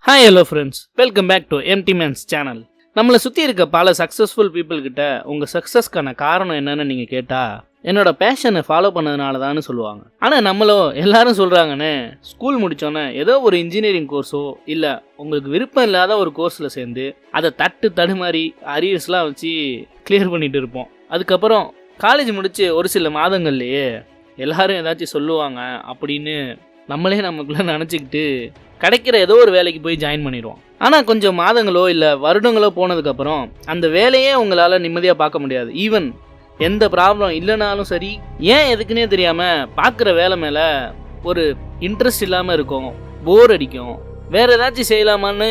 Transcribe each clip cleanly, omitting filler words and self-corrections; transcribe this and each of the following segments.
Hi hello friends, welcome back to MD man's channel. நம்மளை சுற்றி இருக்க பல சக்ஸஸ்ஃபுல் பீப்புள் கிட்ட உங்கள் சக்ஸஸ்க்கான காரணம் என்னன்னு நீங்கள் கேட்டால் என்னோட பேஷனை ஃபாலோ பண்ணதுனால தான் சொல்லுவாங்க. ஆனால் நம்மளோ எல்லாரும் சொல்கிறாங்கன்னு ஸ்கூல் முடித்தோன்னே ஏதோ ஒரு இன்ஜினியரிங் கோர்ஸோ இல்லை உங்களுக்கு விருப்பம் இல்லாத ஒரு கோர்ஸில் சேர்ந்து அதை தடுமாறி அரியர்ஸ்லாம் வச்சு கிளியர் பண்ணிட்டு இருப்போம். அதுக்கப்புறம் காலேஜ் முடித்து ஒரு சில மாதங்கள்லேயே எல்லாரும் ஏதாச்சும் சொல்லுவாங்க அப்படின்னு நம்மளே நமக்குள்ளே நினச்சிக்கிட்டு கிடைக்கிற ஏதோ ஒரு வேலைக்கு போய் ஜாயின் பண்ணிடுவோம். ஆனால் கொஞ்சம் மாதங்களோ இல்லை வருடங்களோ போனதுக்கப்புறம் அந்த வேலையே உங்களால் நிம்மதியாக பார்க்க முடியாது. ஈவன் எந்த ப்ராப்ளம் இல்லைனாலும் சரி, ஏன் எதுக்குன்னே தெரியாமல் பார்க்குற வேலை மேலே ஒரு இன்ட்ரெஸ்ட் இல்லாமல் இருக்கும், போர் அடிக்கும், வேறு ஏதாச்சும் செய்யலாமான்னு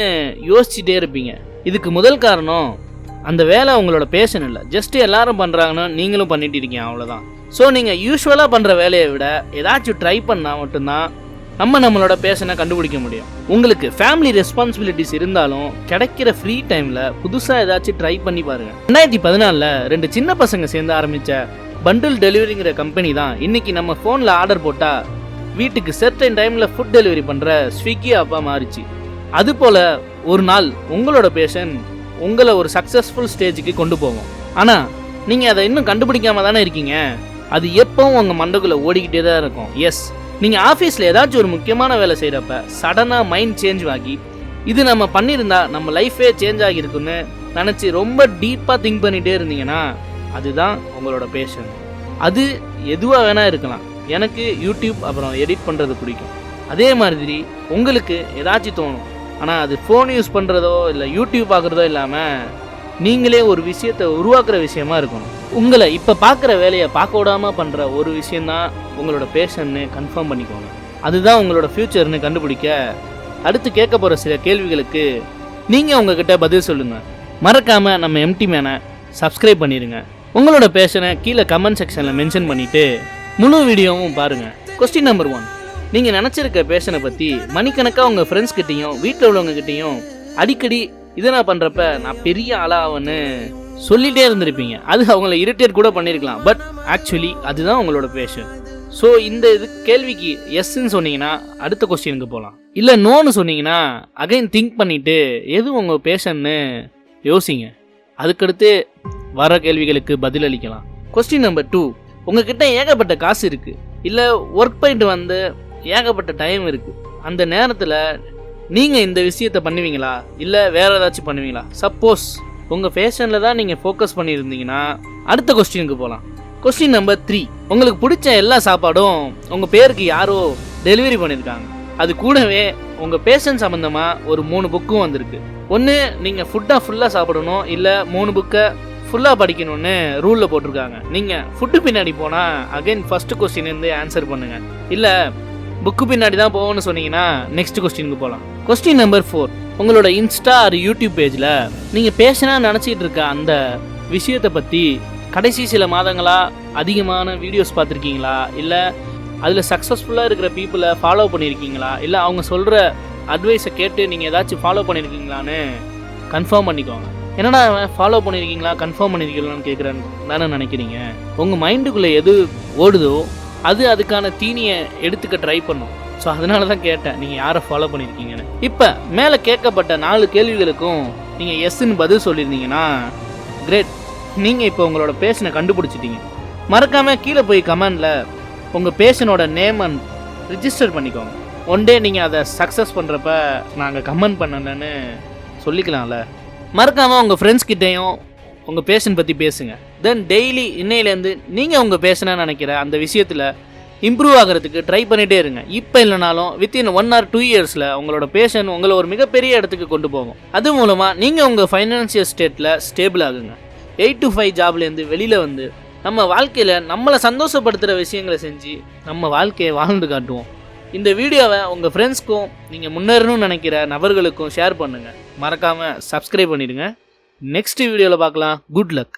யோசிச்சுட்டே இருப்பீங்க. இதுக்கு முதல் காரணம் அந்த வேலை உங்களோட பேஷன் இல்லை, ஜஸ்ட்டு எல்லாரும் பண்ணுறாங்கன்னு நீங்களும் பண்ணிட்டு இருக்கீங்க, அவ்வளோதான். ஸோ நீங்கள் யூஸ்வலாக பண்ணுற வேலையை விட ஏதாச்சும் ட்ரை பண்ணால் மட்டும்தான் நம்மளோட பேஷனை கண்டுபிடிக்க முடியும். உங்களுக்கு ஃபேமிலி ரெஸ்பான்சிபிலிட்டிஸ் இருந்தாலும் கிடைக்கிற ஃப்ரீ டைமில் புதுசாக ஏதாச்சும் ட்ரை பண்ணி பாருங்கள். 2014 2 சின்ன பசங்க சேர்ந்து ஆரம்பித்த பண்டில் டெலிவரிங்கிற கம்பெனி தான் இன்றைக்கி நம்ம ஃபோனில் ஆர்டர் போட்டால் வீட்டுக்கு சர்டன் டைமில் ஃபுட் டெலிவரி பண்ணுற ஸ்விக்கி ஆப்பாக மாறிச்சு. அதுபோல் ஒரு நாள் உங்களோட பேஷன் உங்களை ஒரு சக்ஸஸ்ஃபுல் ஸ்டேஜுக்கு கொண்டு போகும். ஆனால் நீங்கள் அதை இன்னும் கண்டுபிடிக்காம தானே இருக்கீங்க. அது எப்பவும் உங்கள் மண்டைக்குள்ளே ஓடிக்கிட்டே தான் இருக்கும். எஸ், நீங்கள் ஆஃபீஸில் ஏதாச்சும் ஒரு முக்கியமான வேலை செய்கிறப்ப சடனாக மைண்ட் சேஞ்ச் ஆகி இது நம்ம பண்ணியிருந்தா நம்ம லைஃபே சேஞ்ச் ஆகியிருக்குன்னு நினச்சி ரொம்ப டீப்பாக திங்க் பண்ணிகிட்டே இருந்தீங்கன்னா அதுதான் உங்களோட பேஷன். அது எதுவாக வேணால் இருக்கலாம். எனக்கு யூடியூப் அப்புறம் எடிட் பண்ணுறது பிடிக்கும். அதே மாதிரி உங்களுக்கு ஏதாச்சும் தோணும், ஆனால் அது ஃபோன் யூஸ் பண்ணுறதோ இல்லை யூடியூப் பார்க்குறதோ இல்லாமல் நீங்களே ஒரு விஷயத்தை உருவாக்குற விஷயமா இருக்கணும். உங்களை இப்போ பார்க்குற வேலையை பார்க்க விடாமல் பண்ணுற ஒரு விஷயந்தான் உங்களோட பேஷன்னு கன்ஃபார்ம் பண்ணிக்கோங்க. அதுதான் உங்களோட ஃப்யூச்சர்னு கண்டுபிடிக்க அடுத்து கேட்க போகிற சில கேள்விகளுக்கு நீங்கள் உங்ககிட்ட பதில் சொல்லுங்கள். மறக்காமல் நம்ம எம்டி மேனை சப்ஸ்கிரைப் பண்ணிடுங்க. உங்களோட பேஷனை கீழே கமெண்ட் செக்ஷனில் மென்ஷன் பண்ணிவிட்டு முழு வீடியோவும் பாருங்கள். கொஸ்டின் நம்பர் 1, நீங்கள் நினச்சிருக்க பேஷனை பற்றி மணிக்கணக்காக உங்கள் ஃப்ரெண்ட்ஸ்கிட்டையும் வீட்டில் உள்ளவங்ககிட்டையும் அடிக்கடி இதை நான் பண்ணுறப்ப நான் பெரிய ஆளாவன்னு சொல்லிகிட்டே இருந்திருப்பீங்க. அது அவங்கள இரிட்டேட் கூட பண்ணியிருக்கலாம். பட் ஆக்சுவலி அதுதான் உங்களோட பேஷன். ஸோ இந்த கேள்விக்கு எஸ்ன்னு சொன்னீங்கன்னா அடுத்த கொஸ்டினுக்கு போகலாம். இல்லை நோன்னு சொன்னீங்கன்னா அகைன் திங்க் பண்ணிவிட்டு எது உங்கள் பேஷன்னு யோசிங்க. அதுக்கடுத்து வர கேள்விகளுக்கு பதிலளிக்கலாம். கொஸ்டின் நம்பர் 2, உங்ககிட்ட ஏகப்பட்ட காசு இருக்குது, இல்லை ஒர்க் பண்ணிட்டு வந்து ஏகப்பட்ட டைம் இருக்குது. அந்த நேரத்தில் நீங்கள் இந்த விஷயத்தை பண்ணுவீங்களா இல்லை வேறு ஏதாச்சும் பண்ணுவீங்களா? சப்போஸ் உங்கள் ஃபேஷனில் தான் நீங்கள் ஃபோக்கஸ் பண்ணியிருந்தீங்கன்னா அடுத்த கொஸ்டினுக்கு போகலாம். கொஸ்டின் நம்பர் 3, உங்களுக்கு பிடிச்ச எல்லா சாப்பாடும் உங்கள் பேருக்கு யாரோ டெலிவரி பண்ணியிருக்காங்க. அது கூடவே உங்கள் பேஷன் சம்மந்தமாக ஒரு 3 புக்கும் வந்திருக்கு. ஒன்று நீங்கள் ஃபுட்டாக ஃபுல்லாக சாப்பிடணும், இல்லை 3 புக்கை ஃபுல்லாக படிக்கணும்னு ரூலில் போட்டிருக்காங்க. நீங்கள் ஃபுட்டு பின்னாடி போனால் அகைன் ஃபஸ்ட்டு கொஸ்டின்லேருந்து ஆன்சர் பண்ணுங்கள். இல்லை புக்கு பின்னாடி தான் போகணும்னு சொன்னீங்கன்னா நெக்ஸ்ட் கொஸ்டினுக்கு போகலாம். கொஸ்டின் நம்பர் 4, உங்களோட இன்ஸ்டா ஆர் யூடியூப் பேஜில் நீங்கள் பேஷனாக நினச்சிட்டு இருக்க அந்த விஷயத்தை பற்றி கடைசி சில மாதங்களாக அதிகமான வீடியோஸ் பார்த்துருக்கீங்களா? இல்லை அதில் சக்ஸஸ்ஃபுல்லாக இருக்கிற பீப்புளை ஃபாலோ பண்ணியிருக்கீங்களா? இல்லை அவங்க சொல்கிற அட்வைஸை கேட்டு நீங்கள் ஏதாச்சும் ஃபாலோ பண்ணியிருக்கீங்களான்னு கன்ஃபார்ம் பண்ணிக்கோங்க. என்னடா ஃபாலோ பண்ணியிருக்கீங்களா கன்ஃபார்ம் பண்ணியிருக்கீங்களான்னு கேட்குறேன்னு தானே நினைக்கிறீங்க. உங்கள் மைண்டுக்குள்ளே எது ஓடுதோ அது அதுக்கான தீனியை எடுத்துக்க ட்ரை பண்ணும். ஸோ அதனால தான் கேட்டேன் நீங்கள் யாரை ஃபாலோ பண்ணியிருக்கீங்கன்னு. இப்போ மேலே கேட்கப்பட்ட 4 கேள்விகளுக்கும் நீங்கள் எஸ்ன்னு பதில் சொல்லியிருந்தீங்கன்னா கிரேட், நீங்கள் இப்போ உங்களோட பேஷனை கண்டுபிடிச்சிட்டீங்க. மறக்காமல் கீழே போய் கமெண்டில் உங்கள் பேஷனோட நேம் அண்ட் ரிஜிஸ்டர் பண்ணிக்கோங்க. ஒன் டே நீங்கள் அதை சக்ஸஸ் பண்ணுறப்ப நாங்கள் கமெண்ட் பண்ணலன்னு சொல்லிக்கலாம்ல. மறக்காமல் உங்கள் ஃப்ரெண்ட்ஸ்கிட்டையும் உங்கள் பேஷன் பற்றி பேசுங்க. தென் டெய்லி இன்னையிலேருந்து நீங்கள் உங்கள் பேஷனாக நினைக்கிற அந்த விஷயத்தில் இம்ப்ரூவ் ஆகிறதுக்கு ட்ரை பண்ணிகிட்டே இருங்க. இப்போ இல்லைனாலும் வித்தின் 1 or 2 இயர்ஸில் உங்களோட பேஷன் உங்களை ஒரு மிகப்பெரிய இடத்துக்கு கொண்டு போகும். அது மூலமாக நீங்கள் உங்கள் ஃபைனான்சியல் ஸ்டேட்டில் ஸ்டேபிள் ஆகுங்க. 8 to 5 ஜாப்லேருந்து வெளியில் வந்து நம்ம வாழ்க்கையில் நம்மளை சந்தோஷப்படுத்துகிற விஷயங்களை செஞ்சு நம்ம வாழ்க்கையை வாழ்ந்து காட்டுவோம். இந்த வீடியோவை உங்கள் ஃப்ரெண்ட்ஸ்க்கும் நீங்கள் முன்னேறணும்னு நினைக்கிற நபர்களுக்கும் ஷேர் பண்ணுங்கள். மறக்காமல் சப்ஸ்கிரைப் பண்ணிடுங்க. நெக்ஸ்ட் வீடியோவில் பார்க்கலாம். Good luck.